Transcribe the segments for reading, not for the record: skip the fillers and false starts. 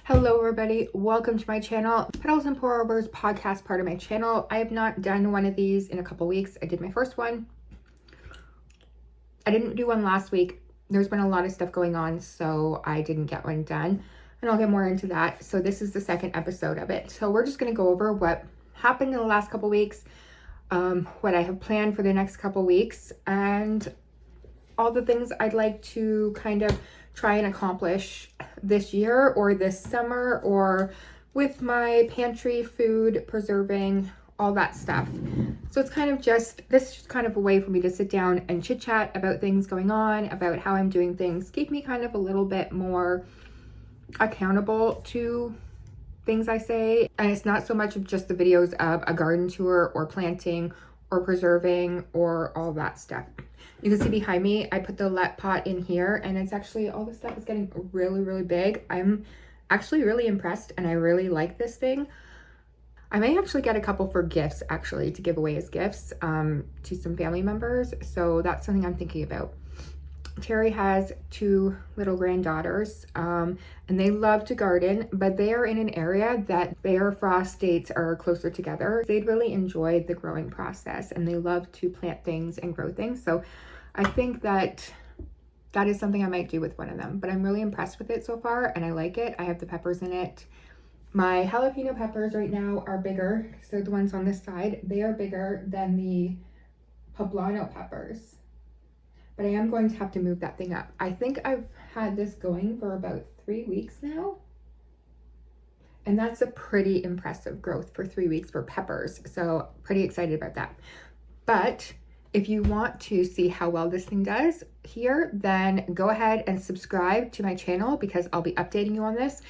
Hello everybody, welcome to my channel. Petals and pour overs podcast, part of my channel. I have not done one of these in a couple weeks. I did my first one. I didn't do one last week. There's been a lot of stuff going on, so I didn't get one done, and I'll get more into that. So this is the second episode of it. So we're just going to go over what happened in the last couple weeks, what I have planned for the next couple weeks, and all the things I'd like to kind of try and accomplish this year or this summer, or with my pantry food, preserving, all that stuff. So it's kind of just, this is just kind of a way for me to sit down and chit chat about things going on, about how I'm doing things, keep me kind of a little bit more accountable to things I say. And it's not so much of just the videos of a garden tour or planting or preserving or all that stuff. You can see behind me, I put the let pot in here, and it's actually, all the stuff is getting really, really big. I'm actually really impressed, and I really like this thing. I may actually get a couple for gifts, actually, to give away as gifts to some family members. So that's something I'm thinking about. Terry has two little granddaughters, and they love to garden, but they are in an area that their frost dates are closer together. They'd really enjoy the growing process, and they love to plant things and grow things. So I think that that is something I might do with one of them, but I'm really impressed with it so far, and I like it. I have the peppers in it. My jalapeno peppers right now are bigger. So the ones on this side, they are bigger than the poblano peppers. But I am going to have to move that thing up. I think I've had this going for about 3 weeks now. And that's a pretty impressive growth for 3 weeks for peppers. So pretty excited about that. But if you want to see how well this thing does here, then go ahead and subscribe to my channel, because I'll be updating you on this.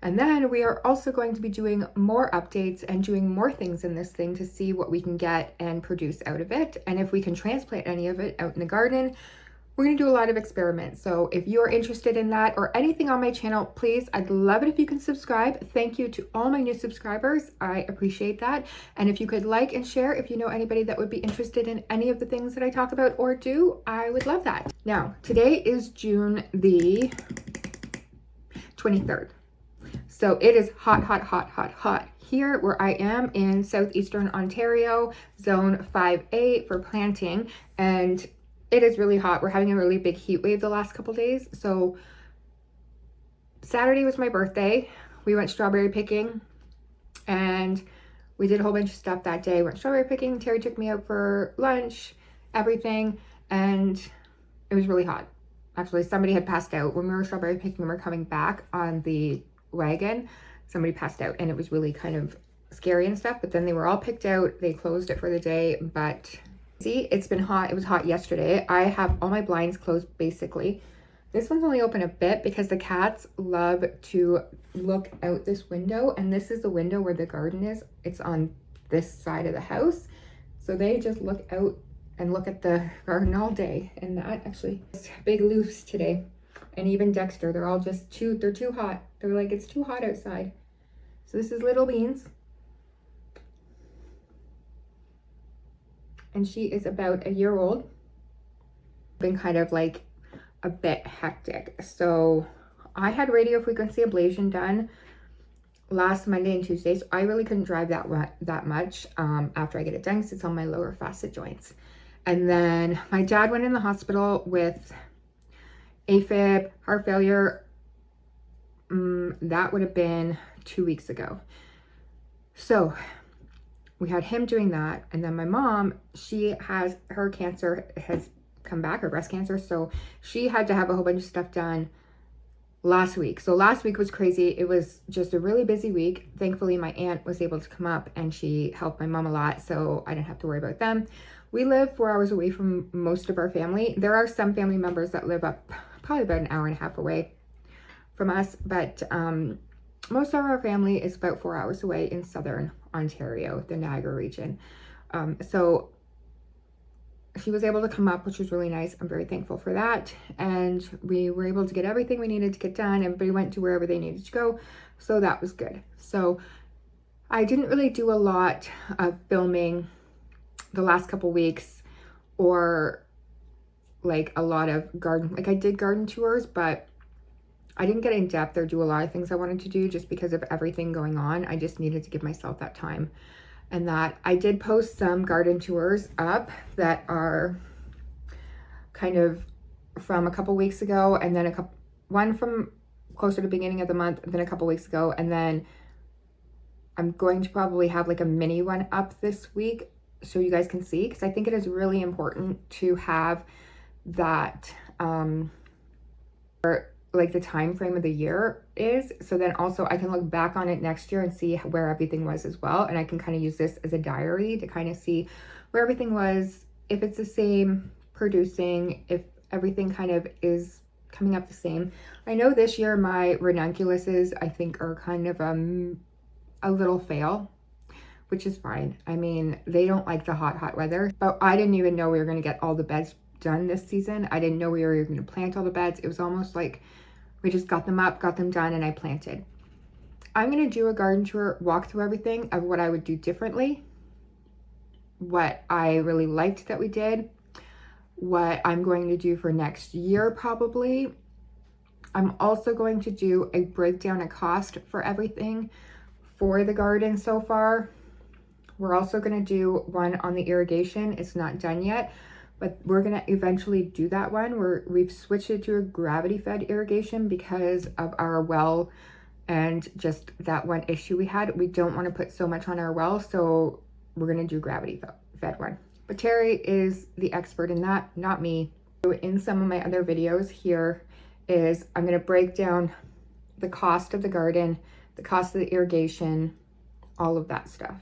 And then we are also going to be doing more updates and doing more things in this thing to see what we can get and produce out of it. And if we can transplant any of it out in the garden, we're going to do a lot of experiments. So if you're interested in that or anything on my channel, please, I'd love it if you can subscribe. Thank you to all my new subscribers. I appreciate that. And if you could like and share, if you know anybody that would be interested in any of the things that I talk about or do, I would love that. Now, today is June the 23rd. So it is hot, hot, hot, hot, hot here where I am in southeastern Ontario, zone 5A for planting, and it is really hot. We're having a really big heat wave the last couple days. So Saturday was my birthday. We went strawberry picking, and we did a whole bunch of stuff that day. Went strawberry picking. Terry took me out for lunch, everything, and it was really hot. Actually, somebody had passed out when we were strawberry picking. We were coming back on the wagon, somebody passed out, and it was really kind of scary and stuff. But then they were all picked out. They closed it for the day. But see, it's been hot. It was hot yesterday. I have all my blinds closed basically. This one's only open a bit because the cats love to look out this window, and this is the window where the garden is. It's on this side of the house, so they just look out and look at the garden all day. And that actually is big loose today. And even Dexter, they're all just they're too hot. They're like, it's too hot outside. So this is Little Beans. And she is about a year old. Been kind of like a bit hectic. So I had radio frequency ablation done last Monday and Tuesday. So I really couldn't drive that much after I get it done, because it's on my lower facet joints. And then my dad went in the hospital with AFib, heart failure. That would have been 2 weeks ago. So we had him doing that. And then my mom, her cancer has come back, her breast cancer. So she had to have a whole bunch of stuff done last week. So last week was crazy. It was just a really busy week. Thankfully, my aunt was able to come up and she helped my mom a lot, so I didn't have to worry about them. We live 4 hours away from most of our family. There are some family members that live up probably about an hour and a half away from us, but most of our family is about 4 hours away in southern Ontario, the Niagara region. So she was able to come up, which was really nice. I'm very thankful for that. And we were able to get everything we needed to get done. Everybody went to wherever they needed to go. So that was good. So I didn't really do a lot of filming the last couple weeks, or like a lot of garden, like I did garden tours, but I didn't get in depth or do a lot of things I wanted to do just because of everything going on. I just needed to give myself that time. And that I did post some garden tours up that are kind of from a couple weeks ago, and then one from closer to the beginning of the month, and then a couple weeks ago, and then I'm going to probably have like a mini one up this week so you guys can see, because I think it is really important to have that like the time frame of the year is, so then also I can look back on it next year and see where everything was as well, and I can kind of use this as a diary to kind of see where everything was, if it's the same producing, if everything kind of is coming up the same. I know this year my ranunculuses I think are kind of a little fail, which is fine. I mean, they don't like the hot weather, but I didn't even know we were going to get all the beds done this season. I didn't know we were going to plant all the beds. It was almost like we just got them up, got them done, and I planted. I'm going to do a garden tour, walk through everything of what I would do differently, what I really liked that we did, what I'm going to do for next year probably. I'm also going to do a breakdown of cost for everything for the garden so far. We're also going to do one on the irrigation. It's not done yet, but we're going to eventually do that one. We've switched it to a gravity fed irrigation because of our well and just that one issue we had. We don't want to put so much on our well, so we're going to do gravity fed one. But Terry is the expert in that, not me. So in some of my other videos here is I'm going to break down the cost of the garden, the cost of the irrigation, all of that stuff.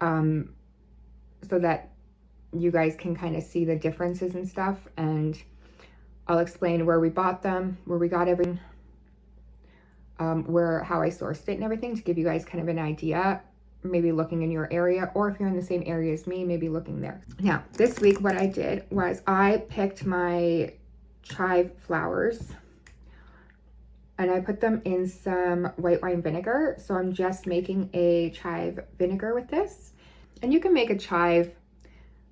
So that you guys can kind of see the differences and stuff, and I'll explain where we bought them, where we got everything, how I sourced it and everything, to give you guys kind of an idea, maybe looking in your area, or if you're in the same area as me, maybe looking there. Now, this week what I did was I picked my chive flowers and I put them in some white wine vinegar. So I'm just making a chive vinegar with this. And you can make a chive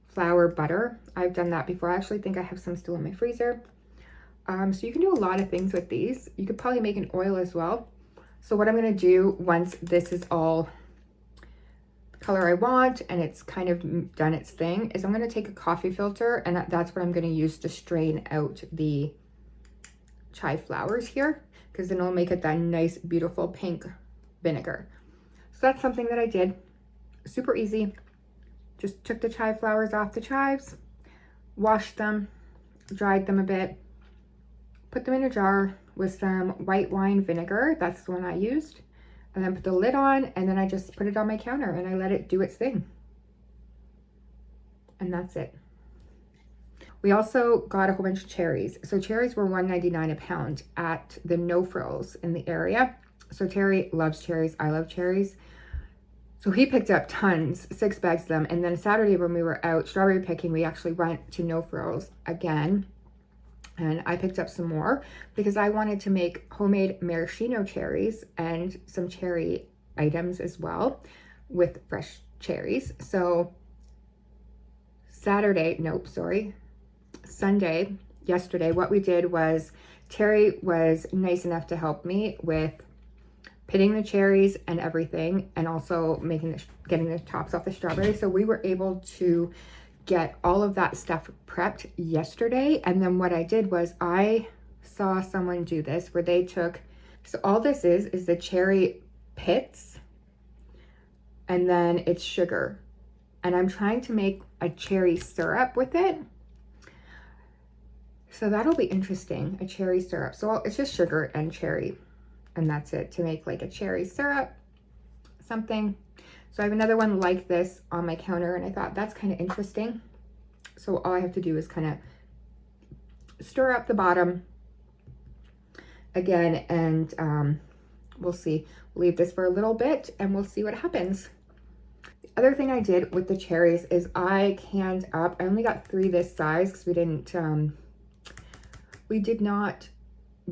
flower butter. I've done that before. I actually think I have some still in my freezer. So you can do a lot of things with these. You could probably make an oil as well. So what I'm going to do once this is all the color I want and it's kind of done its thing is I'm going to take a coffee filter, and that's what I'm going to use to strain out the chive flowers here, because then it'll make it that nice beautiful pink vinegar. So that's something that I did. Super easy. Just took the chive flowers off the chives, washed them, dried them a bit, put them in a jar with some white wine vinegar. That's the one I used. And then put the lid on, and then I just put it on my counter and I let it do its thing. And that's it. We also got a whole bunch of cherries. So cherries were $1.99 a pound at the No Frills in the area. So Terry loves cherries. I love cherries. So he picked up tons, 6 bags of them. And then Saturday when we were out strawberry picking, we actually went to No Frills again. And I picked up some more because I wanted to make homemade maraschino cherries and some cherry items as well with fresh cherries. So Sunday, yesterday, what we did was Terry was nice enough to help me with pitting the cherries and everything, and also getting the tops off the strawberries. So we were able to get all of that stuff prepped yesterday. And then what I did was I saw someone do this where they took, so all this is the cherry pits, and then it's sugar. And I'm trying to make a cherry syrup with it. So that'll be interesting, a cherry syrup. So it's just sugar and cherry, and that's it, to make like a cherry syrup, something. So I have another one like this on my counter, and I thought that's kind of interesting. So all I have to do is kind of stir up the bottom again, and we'll see. We'll leave this for a little bit and we'll see what happens. The other thing I did with the cherries is I canned up, I only got 3 this size because we did not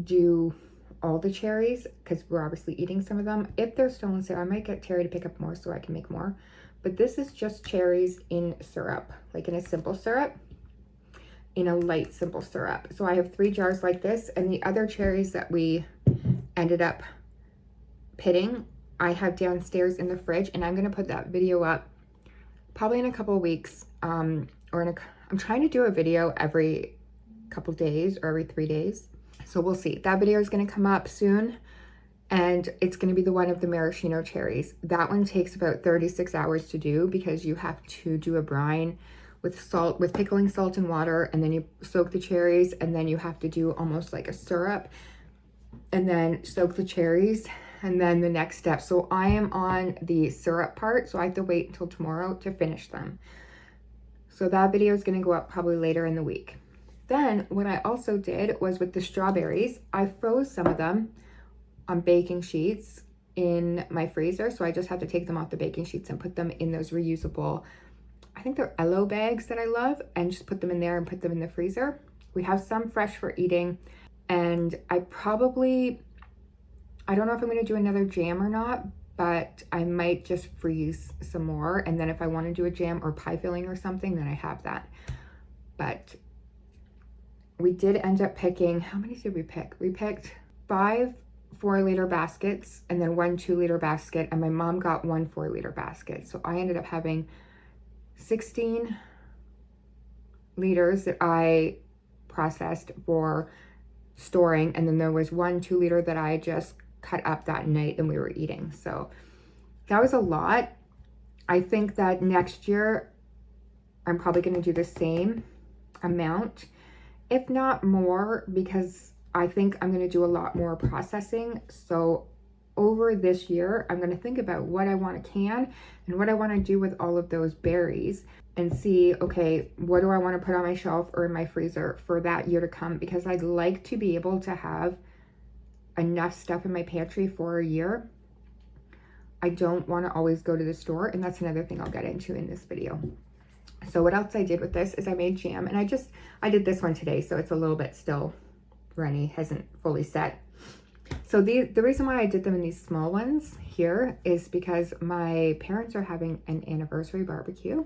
do all the cherries because we're obviously eating some of them. If they're still on sale, I might get Terry to pick up more so I can make more. But this is just cherries in syrup, like in a simple syrup, in a light simple syrup. So I have 3 jars like this, and the other cherries that we ended up pitting, I have downstairs in the fridge, and I'm going to put that video up probably in a couple of weeks, I'm trying to do a video every couple days or every 3 days. So we'll see. That video is going to come up soon, and it's going to be the one of the maraschino cherries. That one takes about 36 hours to do because you have to do a brine with salt, with pickling salt and water, and then you soak the cherries, and then you have to do almost like a syrup, and then soak the cherries, and then the next step. So I am on the syrup part, so I have to wait until tomorrow to finish them. So that video is going to go up probably later in the week. Then what I also did was with the strawberries, I froze some of them on baking sheets in my freezer. So I just have to take them off the baking sheets and put them in those reusable, I think they're Elo bags that I love, and just put them in there and put them in the freezer. We have some fresh for eating, and I don't know if I'm going to do another jam or not, but I might just freeze some more. And then if I want to do a jam or pie filling or something, then I have that. But we did end up picking, how many did we pick? We picked 5 4-liter baskets and then 1 2-liter basket. And my mom got 1 4-liter basket. So I ended up having 16 liters that I processed for storing. And then there was 1 2-liter that I just cut up that night and we were eating. So that was a lot. I think that next year I'm probably going to do the same amount, if not more, because I think I'm going to do a lot more processing. So over this year, I'm going to think about what I want to can and what I want to do with all of those berries, and see, okay, what do I want to put on my shelf or in my freezer for that year to come? Because I'd like to be able to have enough stuff in my pantry for a year. I don't want to always go to the store, and that's another thing I'll get into in this video. So what else I did with this is I made jam, and I did this one today, so it's a little bit still runny, hasn't fully set. So the reason why I did them in these small ones here is because my parents are having an anniversary barbecue,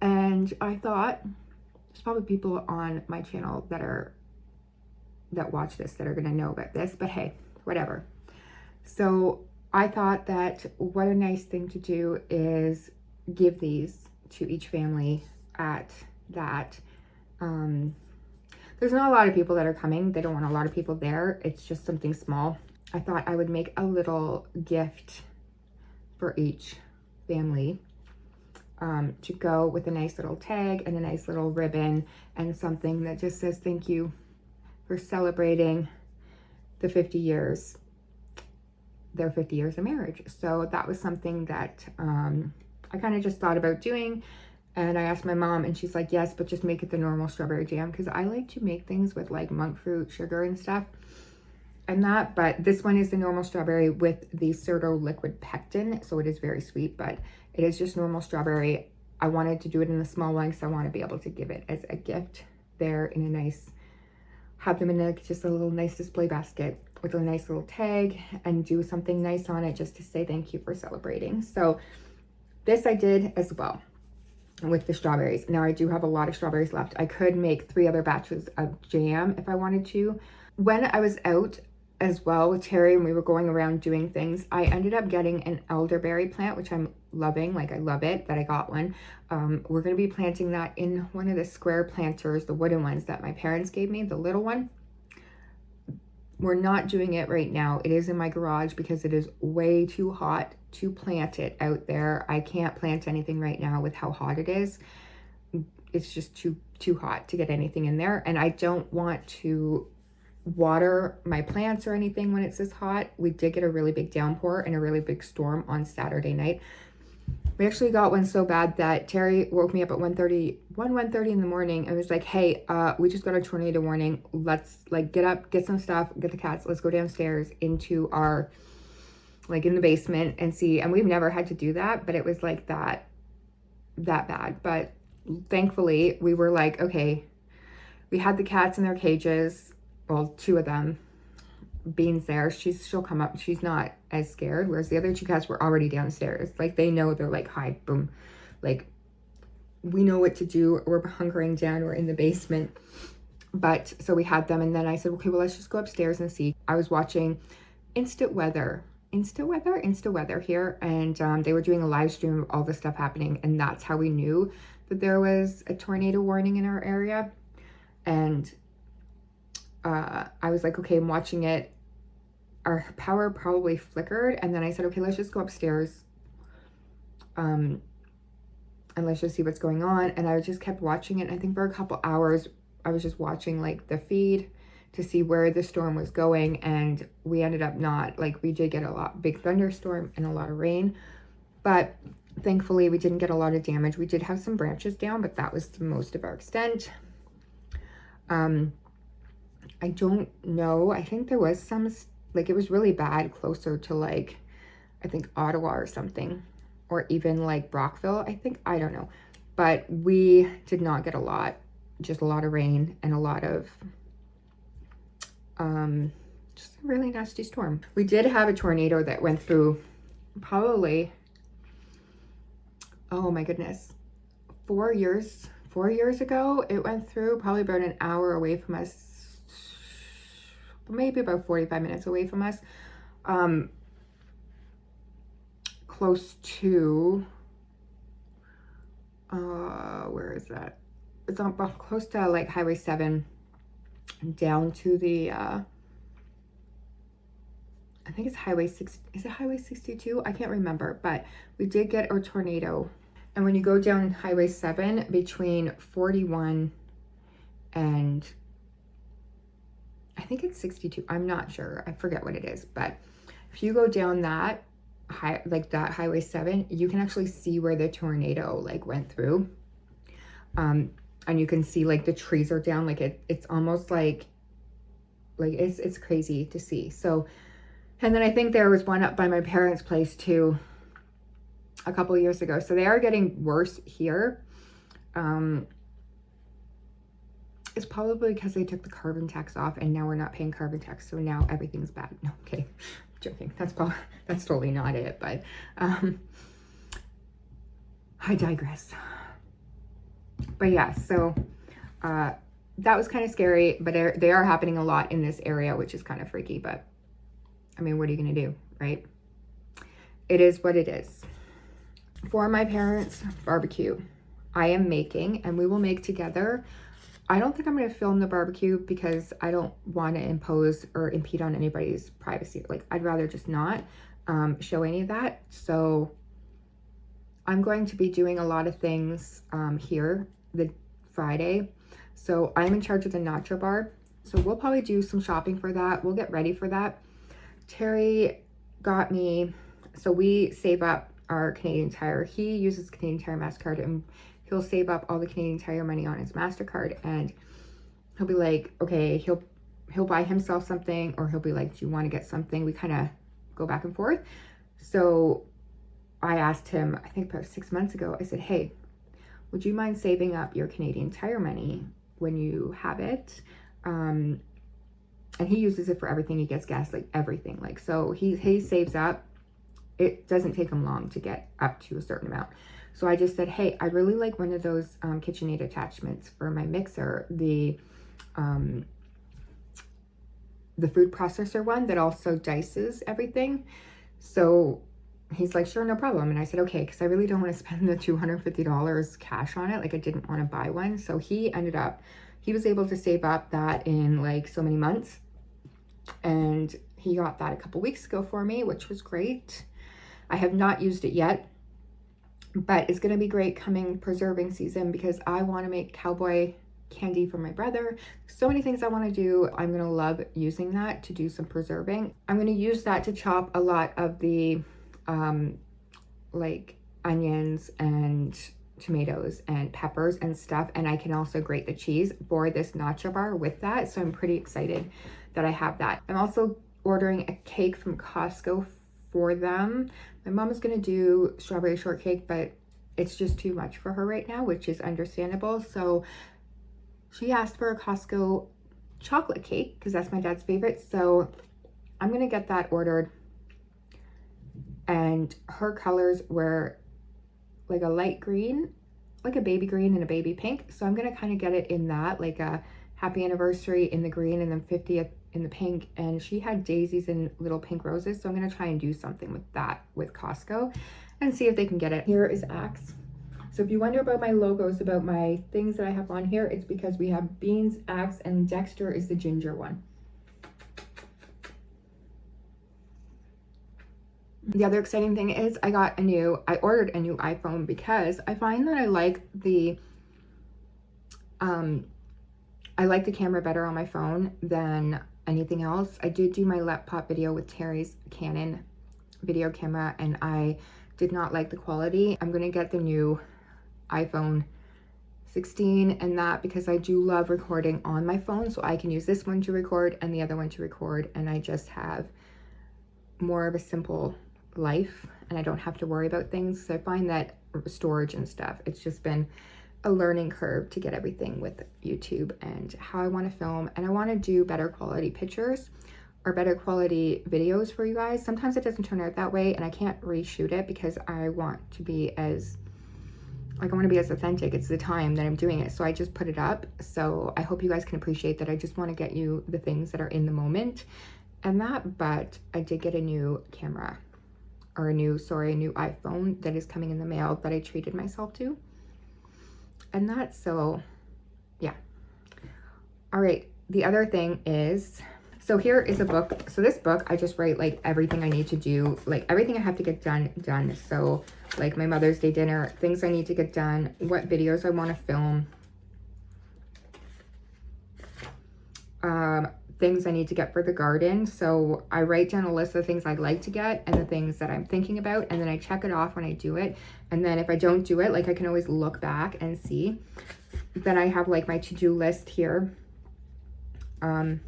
and I thought there's probably people on my channel that watch this that are going to know about this, but hey, whatever. So I thought that what a nice thing to do is give these to each family at that. There's not a lot of people that are coming. They don't want a lot of people there. It's just something small. I thought I would make a little gift for each family to go with a nice little tag and a nice little ribbon and something that just says thank you for celebrating the 50 years, their 50 years of marriage. So that was something that I kind of just thought about doing. And I asked my mom, and she's like, yes, but just make it the normal strawberry jam, because I like to make things with like monk fruit, sugar and stuff and that. But this one is the normal strawberry with the Certo liquid pectin. So it is very sweet, but it is just normal strawberry. I wanted to do it in a small one because I want to be able to give it as a gift there in a nice, have them in just a little nice display basket with a nice little tag, and do something nice on it just to say thank you for celebrating. So this I did as well with the strawberries. Now I do have a lot of strawberries left. I could make 3 other batches of jam if I wanted to. When I was out as well with Terry and we were going around doing things, I ended up getting an elderberry plant, which I'm loving. Like, I love it that I got one. We're going to be planting that in one of the square planters, the wooden ones that my parents gave me, the little one. We're not doing it right now. It is in my garage because it is way too hot to plant it out there. I can't plant anything right now with how hot it is. It's just too hot to get anything in there. And I don't want to water my plants or anything when it's this hot. We did get a really big downpour and a really big storm on Saturday night. We actually got one so bad that Terry woke me up at 1:30 in the morning and was like, hey, we just got a tornado warning. Let's like get up, get some stuff, get the cats. Let's go downstairs into our, like in the basement and see. And we've never had to do that, but it was like that bad. But thankfully we were like, okay, we had the cats in their cages. Well, 2 of them. Bean's there, she'll come up, she's not as scared, whereas the other 2 cats were already downstairs. Like, they know, they're like, hi, boom, like we know what to do. We're hunkering down, we're in the basement. But so we had them, and then I said, okay, well, let's just go upstairs and see. I was watching Insta Weather here, and they were doing a live stream of all the stuff happening, and that's how we knew that there was a tornado warning in our area. And I was like, okay, I'm watching it. Our power probably flickered, and then I said, okay, let's just go upstairs and let's just see what's going on. And I just kept watching it. I think for a couple hours I was just watching like the feed to see where the storm was going, and we ended up not, like, we did get a big thunderstorm and a lot of rain, but thankfully we didn't get a lot of damage. We did have some branches down, but that was the most of our extent. I don't know, I think there was some, like, it was really bad closer to, like, I think Ottawa or something, or even like Brockville, I think, I don't know, but we did not get a lot, just a lot of rain and a lot of just a really nasty storm. We did have a tornado that went through probably, oh my goodness, 4 years ago. It went through probably about an hour away from us, maybe about 45 minutes away from us, close to where is that? It's on close to like Highway 7 down to the I think it's Highway 6. Is it Highway 62? I can't remember, but we did get a tornado. And when you go down Highway 7 between 41 and I think it's 62, I'm not sure, I forget what it is, but if you go down that Highway 7, you can actually see where the tornado like went through, and you can see like the trees are down, like it's almost like it's crazy to see. So, and then I think there was one up by my parents' place too a couple of years ago. So they are getting worse here. It's probably because they took the carbon tax off and now we're not paying carbon tax, so now everything's bad. No, okay, joking. That's totally not it, but I digress. But yeah, so that was kind of scary, but they are happening a lot in this area, which is kind of freaky, but I mean, what are you gonna do, right? It is what it is. For my parents' barbecue, I am making, and we will make together. I don't think I'm going to film the barbecue because I don't want to impose or impede on anybody's privacy. Like, I'd rather just not show any of that. So I'm going to be doing a lot of things here the Friday. So I'm in charge of the nacho bar. So we'll probably do some shopping for that. We'll get ready for that. Terry got me, so we save up our Canadian Tire. He uses Canadian Tire MasterCard, and he'll save up all the Canadian Tire money on his MasterCard, and he'll be like, okay, he'll buy himself something, or he'll be like, do you want to get something? We kind of go back and forth. So I asked him, I think about 6 months ago, I said, hey, would you mind saving up your Canadian Tire money when you have it? And he uses it for everything. He gets gas, like everything. Like, so he saves up. It doesn't take him long to get up to a certain amount. So I just said, hey, I really like one of those KitchenAid attachments for my mixer, the food processor one that also dices everything. So he's like, sure, no problem. And I said, okay, because I really don't want to spend the $250 cash on it. Like, I didn't want to buy one. So he was able to save up that in like so many months. And he got that a couple weeks ago for me, which was great. I have not used it yet, but it's going to be great coming preserving season because I want to make cowboy candy for my brother. So many things I want to do. I'm going to love using that to do some preserving. I'm going to use that to chop a lot of the like onions and tomatoes and peppers and stuff, and I can also grate the cheese for this nacho bar with that. So I'm pretty excited that I have that. I'm also ordering a cake from Costco for them. My mom is going to do strawberry shortcake, but it's just too much for her right now, which is understandable. So she asked for a Costco chocolate cake because that's my dad's favorite. So I'm going to get that ordered. And her colors were like a light green, like a baby green and a baby pink. So I'm going to kind of get it in that, like a happy anniversary in the green and then 50th in the pink, and she had daisies and little pink roses, so I'm going to try and do something with that with Costco and see if they can get it. Here is Axe. So if you wonder about my logos, about my things that I have on here, it's because we have Beans, Axe, and Dexter is the ginger one. The other exciting thing is I ordered a new iPhone because I find that I like the camera better on my phone than anything else. I did do my laptop video with Terry's Canon video camera and I did not like the quality. I'm gonna get the new iPhone 16 and that because I do love recording on my phone, so I can use this one to record and the other one to record, and I just have more of a simple life and I don't have to worry about things. So I find that storage and stuff, it's just been a learning curve to get everything with YouTube and how I want to film, and I want to do better quality pictures or better quality videos for you guys. Sometimes it doesn't turn out that way and I can't reshoot it because I want to be as authentic. It's the time that I'm doing it, so I just put it up. So I hope you guys can appreciate that. I just want to get you the things that are in the moment and that. But I did get a new camera, or a new iPhone that is coming in the mail that I treated myself to. And that's so, yeah. All right, the other thing is, so here is a book. So this book, I just write like everything I need to do, like everything I have to get done. So like my Mother's Day dinner, things I need to get done, what videos I want to film, things I need to get for the garden. So I write down a list of things I'd like to get and the things that I'm thinking about, and then I check it off when I do it. And then if I don't do it, like I can always look back and see. Then I have like my to-do list here. And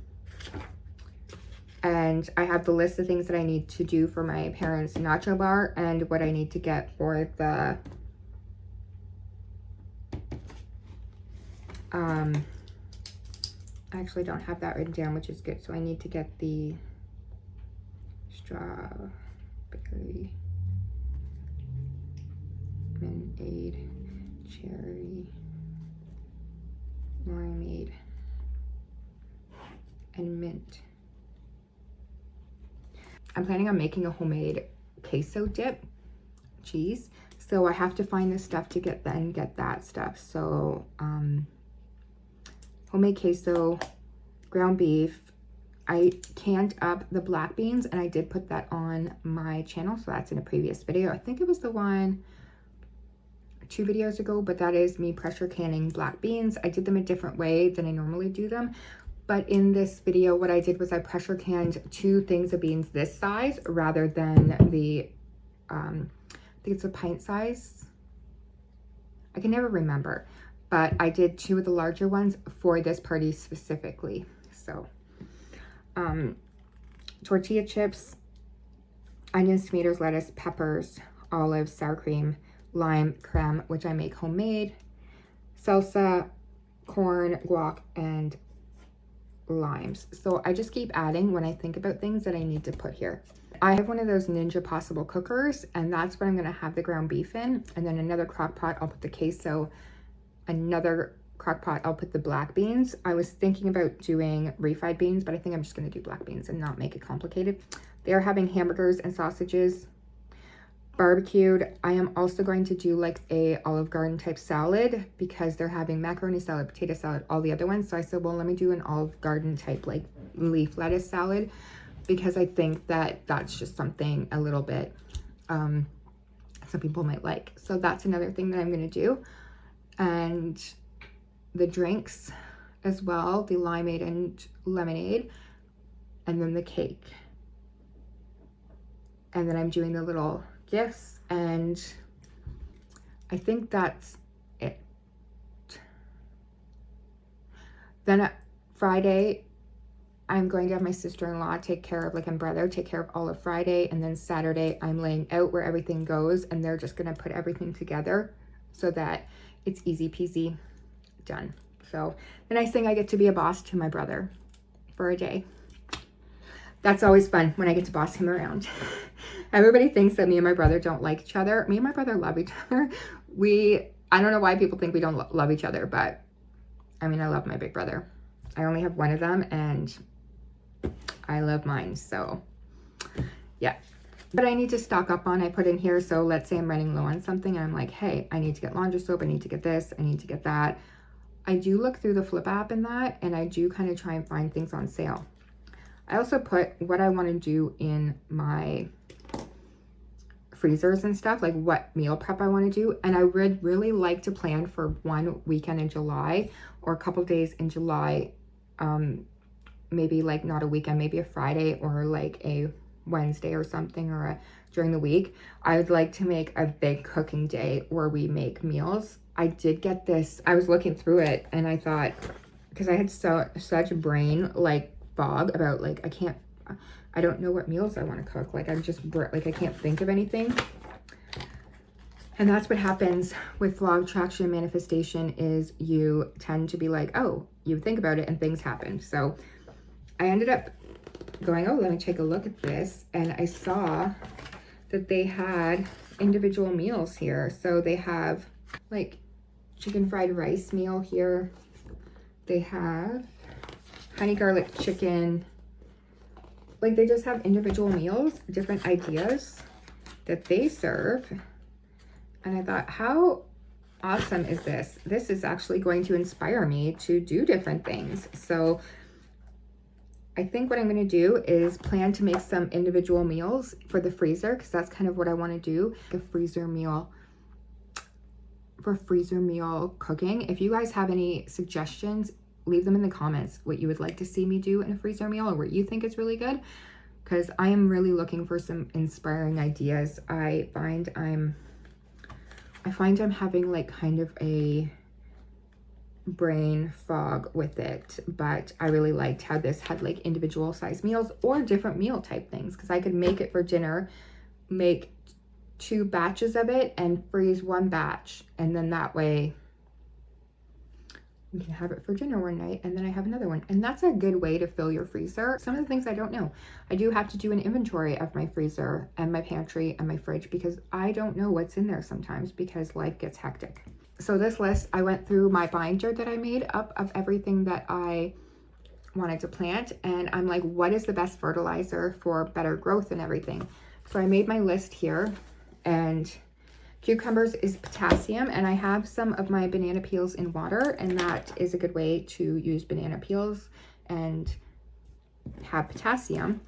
I have the list of things that I need to do for my parents' nacho bar and what I need to get for the I actually don't have that written down, which is good. So I need to get the strawberry, lemonade, cherry, limeade, and mint. I'm planning on making a homemade queso dip cheese. So I have to find this stuff to get that stuff. So homemade queso, ground beef. I canned up the black beans and I did put that on my channel. So that's in a previous video. I think it was the one 2 videos ago, but that is me pressure canning black beans. I did them a different way than I normally do them. But in this video, what I did was I pressure canned 2 things of beans this size rather than the, I think it's a pint size. I can never remember. But I did 2 of the larger ones for this party specifically. So, tortilla chips, onions, tomatoes, lettuce, peppers, olives, sour cream, lime, creme, which I make homemade, salsa, corn, guac, and limes. So I just keep adding when I think about things that I need to put here. I have one of those Ninja Possible cookers, and that's what I'm going to have the ground beef in. And then another crock pot, I'll put the queso. Another crock pot, I'll put the black beans. I was thinking about doing refried beans, but I think I'm just going to do black beans and not make it complicated. They're having hamburgers and sausages, barbecued. I am also going to do like a Olive Garden type salad because they're having macaroni salad, potato salad, all the other ones. So I said, well, let me do an Olive Garden type like leaf lettuce salad because I think that that's just something a little bit some people might like. So that's another thing that I'm going to do. And the drinks as well, the limeade and lemonade, and then the cake. And then I'm doing the little gifts, and I think that's it. Then Friday, I'm going to have my sister-in-law take care of, and brother, take care of all of Friday, and then Saturday, I'm laying out where everything goes, and they're just going to put everything together so that it's easy peasy done. So the nice thing, I get to be a boss to my brother for a day. That's always fun when I get to boss him around. Everybody thinks that me and my brother don't like each other. Me and my brother love each other. I don't know why people think we don't love each other, but I mean, I love my big brother. I only have one of them and I love mine. So yeah, but I need to stock up on, I put in here. So let's say I'm running low on something and I'm like, hey, I need to get laundry soap. I need to get this. I need to get that. I do look through the Flip app in that, and I do kind of try and find things on sale. I also put what I want to do in my freezers and stuff, like what meal prep I want to do. And I would really like to plan for one weekend in July or a couple days in July. Maybe like not a weekend, maybe a Friday or like a Wednesday or something, or during the week. I would like to make a big cooking day where we make meals. I did get this, I was looking through it and I thought, because I had such a brain like fog about like, I don't know what meals I want to cook. Like I'm just like, I can't think of anything. And that's what happens with law of attraction and manifestation, is you tend to be like, oh, you think about it and things happen. So I ended up going, oh, let me take a look at this. And I saw that they had individual meals here. So they have like chicken fried rice meal here. They have honey garlic chicken. Like they just have individual meals, different ideas that they serve. And I thought, how awesome is this? This is actually going to inspire me to do different things. So I think what I'm going to do is plan to make some individual meals for the freezer, because that's kind of what I want to do. A freezer meal for freezer meal cooking. If you guys have any suggestions, leave them in the comments, what you would like to see me do in a freezer meal or what you think is really good, because I am really looking for some inspiring ideas. I find I'm having like kind of a brain fog with it, but I really liked how this had like individual size meals or different meal type things, because I could make it for dinner, make 2 batches of it and freeze 1 batch, and then that way we can have it for dinner one night and then I have another one. And that's a good way to fill your freezer. Some of the things I don't know, I do have to do an inventory of my freezer and my pantry and my fridge, because I don't know what's in there sometimes because life gets hectic. So this list, I went through my binder that I made up of everything that I wanted to plant, and I'm like, what is the best fertilizer for better growth and everything? So I made my list here, and cucumbers is potassium, and I have some of my banana peels in water, and that is a good way to use banana peels and have potassium.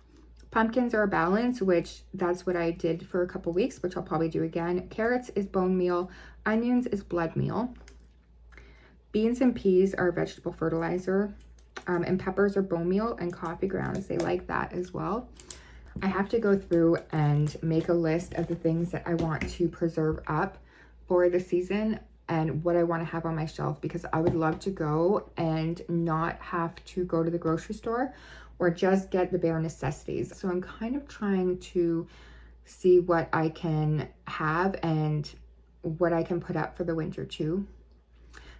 Pumpkins are a balance, which that's what I did for a couple weeks, which I'll probably do again. Carrots is bone meal. Onions is blood meal. Beans and peas are vegetable fertilizer. And peppers are bone meal, and coffee grounds, they like that as well. I have to go through and make a list of the things that I want to preserve up for the season and what I want to have on my shelf, because I would love to go and not have to go to the grocery store or just get the bare necessities. So I'm kind of trying to see what I can have and what I can put up for the winter too,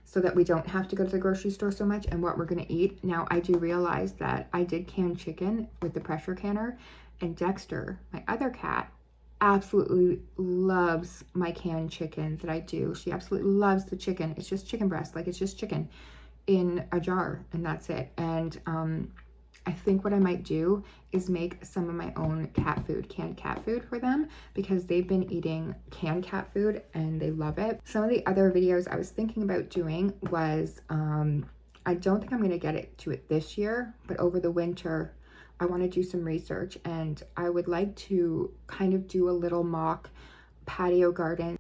so that we don't have to go to the grocery store so much, and what we're going to eat. Now, I do realize that I did can chicken with the pressure canner, and Dexter, my other cat, absolutely loves my canned chicken that I do. She absolutely loves the chicken. It's just chicken breast, like it's just chicken in a jar, and that's it. And I think what I might do is make some of my own cat food, canned cat food for them, because they've been eating canned cat food and they love it. Some of the other videos I was thinking about doing was, I don't think I'm going to get it to it this year, but over the winter, I want to do some research, and I would like to kind of do a little mock patio garden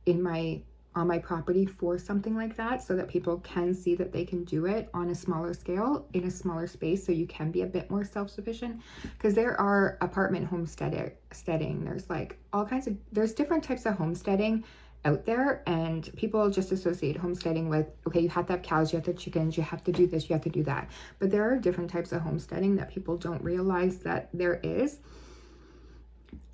on my property for something like that, so that people can see that they can do it on a smaller scale in a smaller space, so you can be a bit more self-sufficient. Because there are apartment homesteading, there's like all kinds of, there's different types of homesteading out there, and people just associate homesteading with, okay, you have to have cows, you have to have chickens, you have to do this, you have to do that. But there are different types of homesteading that people don't realize that there is.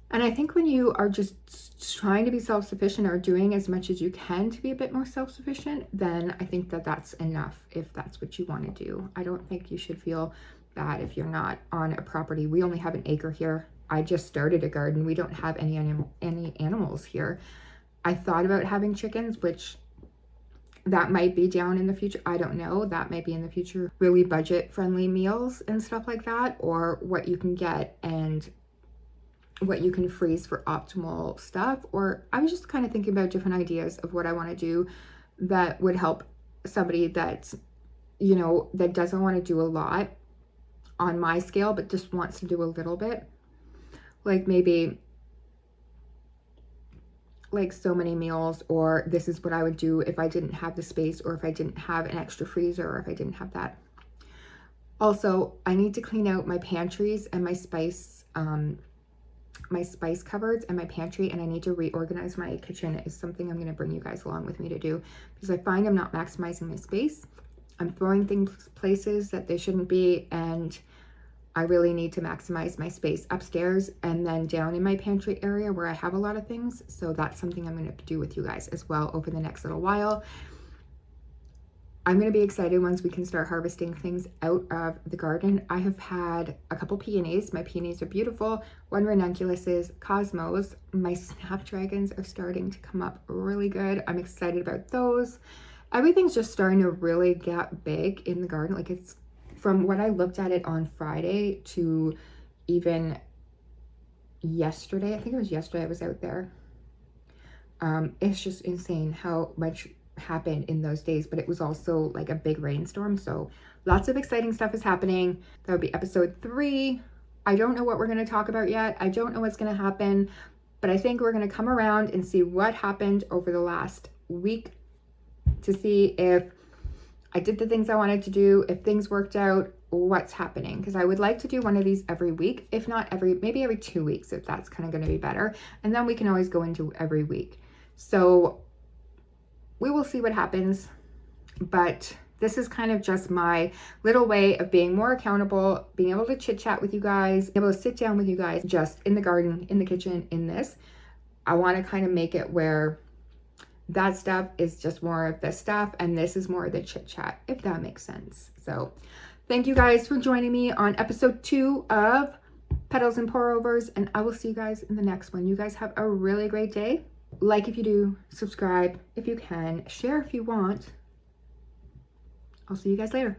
And I think when you are just trying to be self-sufficient or doing as much as you can to be a bit more self-sufficient, then I think that that's enough if that's what you want to do. I don't think you should feel bad if you're not on a property. We only have an acre here. I just started a garden. We don't have any animals here. I thought about having chickens, which that might be down in the future. I don't know. That might be in the future. Really budget friendly meals and stuff like that, or what you can get and what you can freeze for optimal stuff. Or I was just kind of thinking about different ideas of what I want to do that would help somebody that's, you know, that doesn't want to do a lot on my scale, but just wants to do a little bit. Like maybe like so many meals, or this is what I would do if I didn't have the space, or if I didn't have an extra freezer, or if I didn't have that. Also, I need to clean out my pantries and my spice cupboards and my pantry, and I need to reorganize my kitchen. Is something I'm going to bring you guys along with me to do, because I find I'm not maximizing my space. I'm throwing things places that they shouldn't be, and I really need to maximize my space upstairs and then down in my pantry area where I have a lot of things. So that's something I'm going to do with you guys as well over the next little while. I'm going to be excited once we can start harvesting things out of the garden. I have had a couple peonies. My peonies are beautiful. One ranunculus, cosmos. My snapdragons are starting to come up really good. I'm excited about those. Everything's just starting to really get big in the garden. Like, it's from what I looked at it on Friday to even yesterday. I think it was yesterday I was out there. It's just insane how much happened in those days, but it was also like a big rainstorm. So lots of exciting stuff is happening. That would be episode 3. I don't know what we're going to talk about yet. I don't know what's going to happen, but I think we're going to come around and see what happened over the last week to see if I did the things I wanted to do, if things worked out, what's happening. Because I would like to do one of these every week, if not maybe every 2 weeks, if that's kind of going to be better. And then we can always go into every week. So we will see what happens. But this is kind of just my little way of being more accountable, being able to chit chat with you guys, able to sit down with you guys just in the garden, in the kitchen, in this. I want to kind of make it where that stuff is just more of the stuff and this is more of the chit chat, if that makes sense. So thank you guys for joining me on episode 2 of Petals and Pour Overs, and I will see you guys in the next one. You guys have a really great day. Like if you do, subscribe if you can, share if you want. I'll see you guys later.